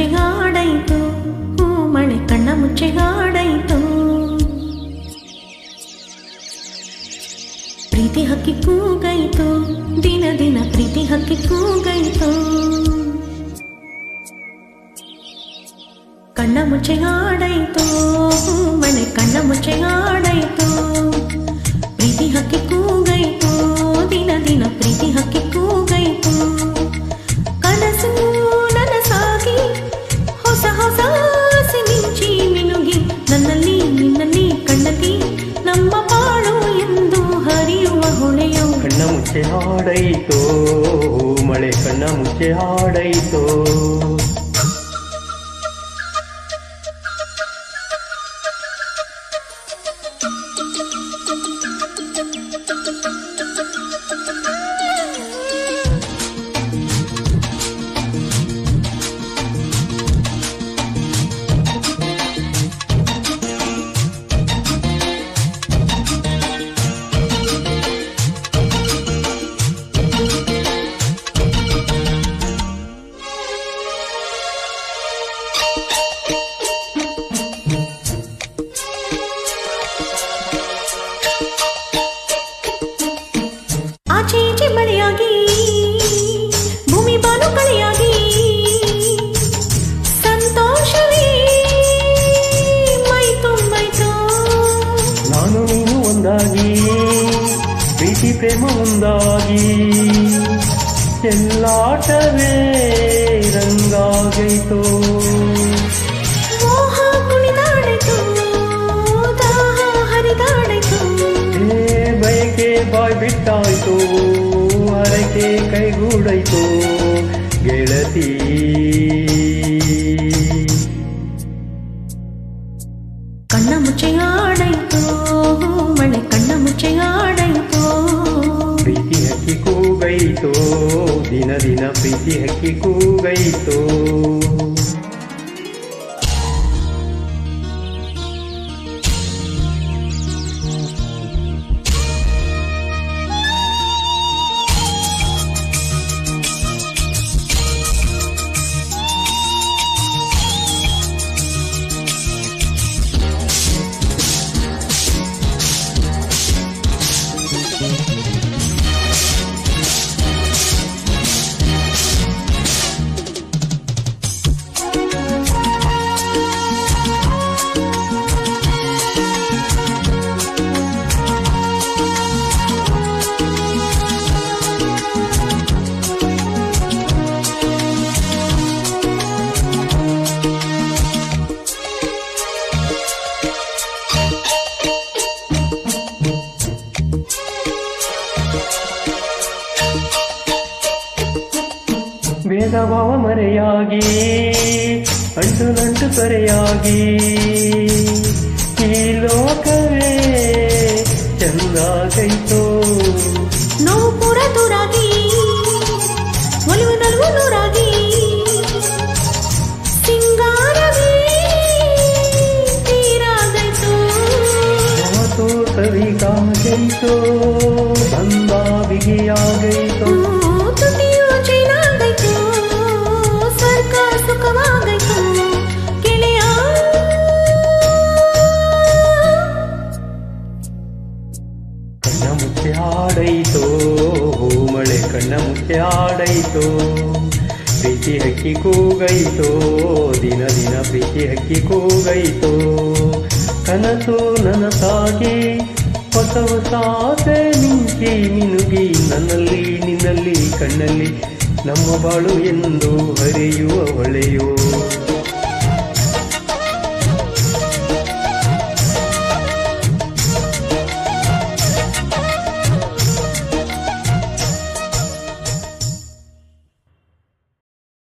ಮುಚ್ಚೆ ಹಾಡಾಯಿತು, ಮಳೆ ಕಣ್ಣ ಮುಚ್ಚೆ ಹಾಡಾಯಿತು. ಪ್ರೀತಿ ಹಕ್ಕಿ ಕೂಗಾಯಿತು, ದಿನ ದಿನ ಪ್ರೀತಿ ಹಕ್ಕಿ ಕೂಗಾಯಿತು. ಕಣ್ಣ ಮುಚ್ಚೆ ಹಾಡಾಯಿತು, ಮಳೆ ಕಣ್ಣ ಮುಚ್ಚೆ ಹಾಡಾಯಿತು. ಪ್ರೀತಿ ಹಕ್ಕಿ ಕೂಗಾಯಿತು, ದಿನ ದಿನ ಪ್ರೀತಿ ಹಕ್ಕಿ ಕೂಗಾಯಿತು. ಕನಸು ನನಸಾಗಿ ಹೊಸ ಹೊಸ ಆಸೆ ಮಿಂಚಿ ಮಿನುಗಿ ನನ್ನಲ್ಲಿ ನಿನ್ನಲ್ಲಿ ಕಣ್ಣಲ್ಲಿ ನಮ್ಮ ಬಾಳು ಎಂದು ಹರಿಯುವ ಹೊಳೆಯು. ಕಣ್ಣ ಮುಚ್ಚೆ ಹಾಡಾಯಿತೋ ಮಳೆ ಕಣ್ಣ ಮುಚ್ಚೆ ಹಾಡಾಯಿತೋ. ಆಚೆ ಈಚೆ ಮಳೆಯಾಗಿ ಭೂಮಿ ಬಾನು ಕಳೆಯಾಗಿ ಸಂತೋಷವೇ ಮೈ ತುಂಬಾಯ್ತು. ನಾನು ನೀನು ಒಂದಾಗಿ ಪ್ರೀತಿ ಪ್ರೇಮ ಒಂದಾಗಿ ಎಲ್ಲಾಟವೇ ರಂಗಾಗೈತೋ. ಮೋಹ ಕುಣಿದಾಡಿತು, ದಾಹ ಹರಿದಾಡಿತು. ಬಯಕೆ ಬಾಯ್ ಬಿಟ್ಟಾಯ್ತು, ಹರಕೆ ಕೈಗೂಡಾಯ್ತು ಗೆಳತಿ. ಕಣ್ಣ ಮುಚ್ಚೆ ಹಾಡಾಯಿತು, ಮಳೆ ಕಣ್ಣ ಮುಚ್ಚೆ ಹಾಡಾಯಿತು. ಪ್ರೀತಿ ಹಕ್ಕಿ ಕೂಗೈತೋ, ದಿನ ದಿನ ಪ್ರೀತಿ ಹಕ್ಕಿ ಕೂಗೈತೋ. ಭೇದ ಭಾವ ಮರೆಯಾಗಿ ಅಂಟು ನಂಟು ತೊರೆಯಾಗಿ ಈ ಲೋಕವೇ ಚಂದಾಗೈತೋ. ನೋವು ಪೂರ ದೂರಾಗಿ ಒಲಿವು ನಲುವು ನೂರಾಗಿ ಸಿಂಗಾರವೇ ತೀರಾಗೈತು. ಮಾತು ಸವಿಗಾಗೈತೋ, ಬಂದ ಬಿಗಿಯಾಗೈತೋ. ತುಟಿಯು ಚೈನಾಗೈತು, ಸ್ವರ್ಗ ಸುಖವಾಗೈತು ಗೆಳೆಯ. ಕಣ್ಣ ಮುಚ್ಚೆ ಹಾಡಾಯಿತೋ ಮಳೆ ಕಣ್ಣ ಮುಚ್ಚೆ ಹಾಡಾಯಿತೋ. ಪ್ರೀತಿ ಹಕ್ಕಿ ಕೂಗೈತೋ, ದಿನ ದಿನ ಪ್ರೀತಿ ಹಕ್ಕಿ ಕೂಗೈತೋ. ಕನಸು ನನಸಾಗಿ ಹೊಸ ಹೊಸ ಆಸೆ ಮಿಂಚಿ ಮಿನುಗಿ ನನ್ನಲ್ಲಿ ನಿನ್ನಲ್ಲಿ ಕಣ್ಣಲ್ಲಿ ನಮ್ಮ ಬಾಳು ಎಂದು ಹರಿಯುವ ಹೊಳೆಯೋ.